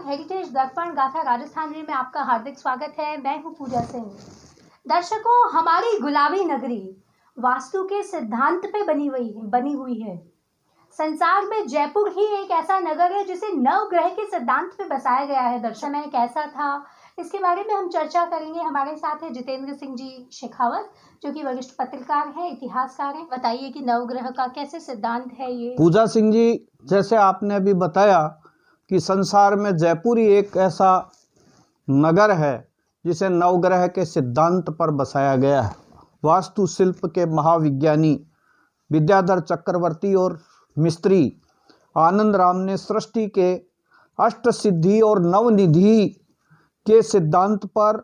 नमस्कार, हेरिटेज दर्पण गाथा राजस्थान में आपका हार्दिक स्वागत है। मैं हूं पूजा सिंह। दर्शकों, हमारी गुलाबी नगरी वास्तु के सिद्धांत पे बनी हुई है। संसार में जयपुर ही एक ऐसा नगर है जिसे नवग्रह के सिद्धांत पे बसाया गया है। दर्शन कैसा था, इसके बारे में हम चर्चा करेंगे। हमारे साथ है जितेंद्र सिंह जी शेखावत, जो कि वरिष्ठ पत्रकार हैं, इतिहासकार हैं। बताइए कि नवग्रह का कैसे सिद्धांत है ये। पूजा सिंह जी, जैसे आपने अभी बताया कि संसार में जयपुर ही एक ऐसा नगर है जिसे नवग्रह के सिद्धांत पर बसाया गया है। वास्तुशिल्प के महाविज्ञानी विद्याधर चक्रवर्ती और मिस्त्री आनंद राम ने सृष्टि के अष्टसिद्धि और नवनिधि के सिद्धांत पर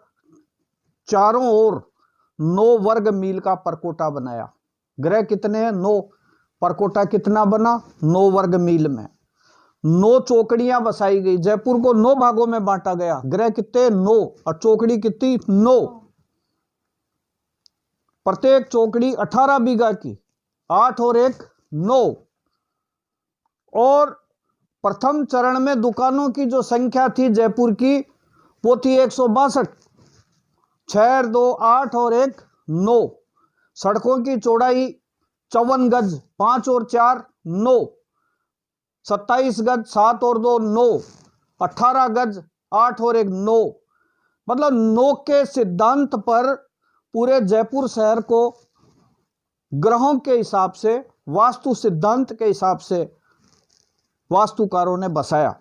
चारों ओर 9 वर्ग मील का परकोटा बनाया। ग्रह कितने हैं? 9। परकोटा कितना बना? 9 वर्ग मील में 9 चौकड़ियां बसाई गई। जयपुर को 9 भागों में बांटा गया। ग्रह कितने? 9 और चौकड़ी कितनी? 9। प्रत्येक चौकड़ी 18 बीघा की, 8 और 1 9। और प्रथम चरण में दुकानों की जो संख्या थी जयपुर की, वो थी 162। 6 2 8 और 1 9। सड़कों की चौड़ाई 54 गज, 5 और 4 9। 27 गज, 7 और 2 9। 18 गज, 8 और 1 9। मतलब 9 के सिद्धांत पर पूरे जयपुर शहर को ग्रहों के हिसाब से, वास्तु सिद्धांत के हिसाब से वास्तुकारों ने बसाया।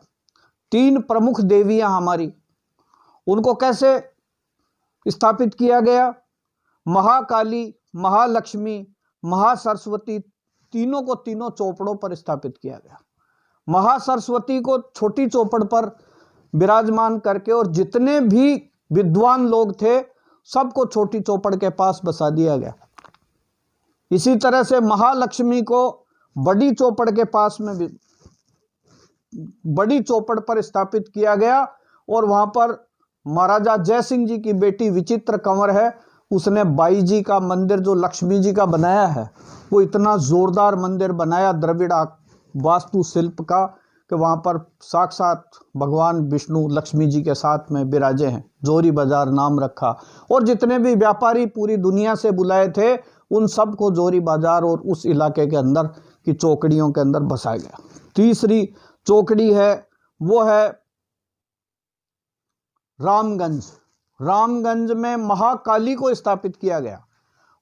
3 प्रमुख देवियां हमारी, उनको कैसे स्थापित किया गया? महाकाली, महालक्ष्मी, महासरस्वती, तीनों को तीनों चौपड़ों पर स्थापित किया गया। महासरस्वती को छोटी चौपड़ पर विराजमान करके और जितने भी विद्वान लोग थे सबको छोटी चौपड़ के पास बसा दिया गया। इसी तरह से महालक्ष्मी को बड़ी चौपड़ के पास में भी, बड़ी चौपड़ पर स्थापित किया गया। और वहां पर महाराजा जय सिंह जी की बेटी विचित्र कंवर है, उसने बाई जी का मंदिर जो लक्ष्मी जी का बनाया है, वो इतना जोरदार मंदिर बनाया द्रविड़ वास्तुशिल्प का कि वहाँ पर साक्षात भगवान विष्णु लक्ष्मी जी के साथ में विराजे हैं। जोरी बाजार नाम रखा और जितने भी व्यापारी पूरी दुनिया से बुलाए थे उन सबको जोरी बाजार और उस इलाके के अंदर की चौकड़ियों के अंदर बसाया गया। तीसरी चौकड़ी है वो है रामगंज। रामगंज में महाकाली को स्थापित किया गया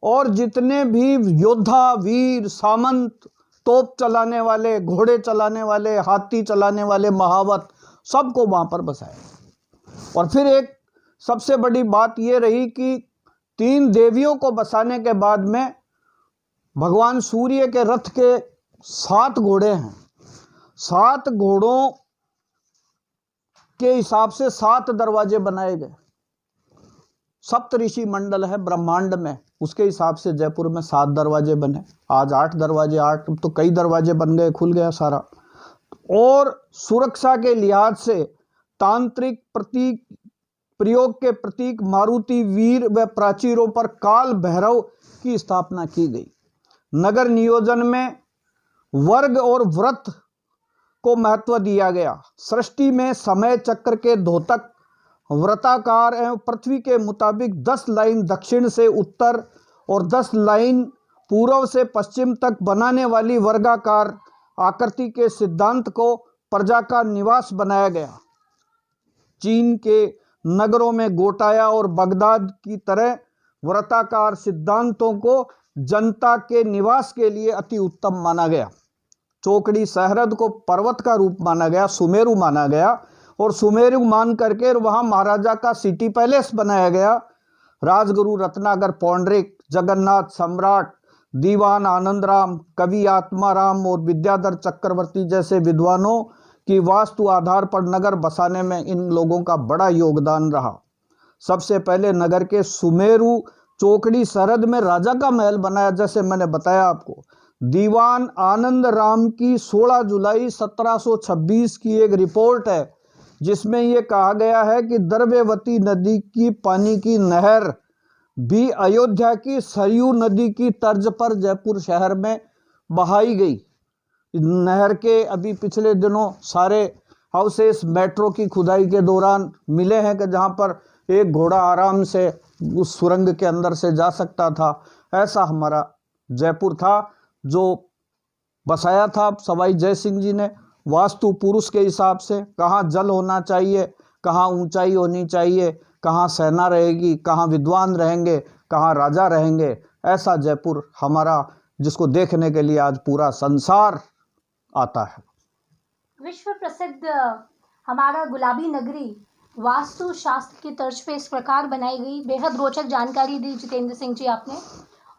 और जितने भी योद्धा, वीर, सामंत, तोप चलाने वाले, घोड़े चलाने वाले, हाथी चलाने वाले, महावत, सबको वहां पर बसाया। और फिर एक सबसे बड़ी बात यह रही कि 3 देवियों को बसाने के बाद में भगवान सूर्य के रथ के 7 घोड़े हैं। 7 घोड़ों के हिसाब से 7 दरवाजे बनाए गए। सप्तऋषि मंडल है ब्रह्मांड में, उसके हिसाब से जयपुर में 7 दरवाजे बने। आज 8 दरवाजे, 8 तो कई दरवाजे बन गए, खुल गया सारा। और सुरक्षा के लिहाज से तांत्रिक प्रतीक प्रयोग के प्रतीक मारुति, वीर व प्राचीरों पर काल भैरव की स्थापना की गई। नगर नियोजन में वर्ग और व्रत को महत्व दिया गया। सृष्टि में समय चक्र के द्योतक वृत्ताकार एवं पृथ्वी के मुताबिक 10 लाइन दक्षिण से उत्तर और 10 लाइन पूर्व से पश्चिम तक बनाने वाली वर्गाकार आकृति के सिद्धांत को प्रजा का निवास बनाया गया। चीन के नगरों में गोटाया और बगदाद की तरह वृत्ताकार सिद्धांतों को जनता के निवास के लिए अति उत्तम माना गया। चौकड़ी सहरद को पर्वत का रूप माना गया, सुमेरु माना गया और सुमेरु मान करके वहां महाराजा का सिटी पैलेस बनाया गया। राजगुरु रत्नाकर पौंडरिक, जगन्नाथ सम्राट, दीवान आनंद राम, कवि आत्माराम और विद्याधर चक्रवर्ती जैसे विद्वानों की वास्तु आधार पर नगर बसाने में इन लोगों का बड़ा योगदान रहा। सबसे पहले नगर के सुमेरु चौकड़ी सरहद में राजा का महल बनाया। जैसे मैंने बताया आपको, दीवान आनंद राम की 16 जुलाई 1726 की एक रिपोर्ट है जिसमें यह कहा गया है कि द्रव्यवती नदी की पानी की नहर भी अयोध्या की सरयू नदी की तर्ज पर जयपुर शहर में बहाई गई। नहर के अभी पिछले दिनों सारे अवशेष मेट्रो की खुदाई के दौरान मिले हैं कि जहाँ पर एक घोड़ा आराम से उस सुरंग के अंदर से जा सकता था। ऐसा हमारा जयपुर था जो बसाया था सवाई जय सिंह जी ने वास्तु पुरुष के हिसाब से। कहाँ जल होना चाहिए, कहाँ ऊंचाई होनी चाहिए, कहाँ सेना रहेगी, कहाँ विद्वान रहेंगे, कहाँ राजा रहेंगे। ऐसा जयपुर हमारा, जिसको देखने के लिए आज पूरा संसार आता है। विश्व प्रसिद्ध हमारा गुलाबी नगरी वास्तु शास्त्र की तर्ज पे इस प्रकार बनाई गई। बेहद रोचक जानकारी दी जितेंद्र सिंह जी आपने।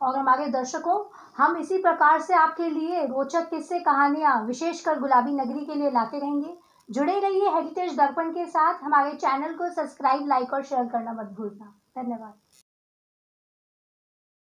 और हमारे दर्शकों, हम इसी प्रकार से आपके लिए रोचक किस्से कहानियां विशेषकर गुलाबी नगरी के लिए लाते रहेंगे। जुड़े रहिए हेरिटेज दर्पण के साथ। हमारे चैनल को सब्सक्राइब, लाइक और शेयर करना मत भूलना। धन्यवाद।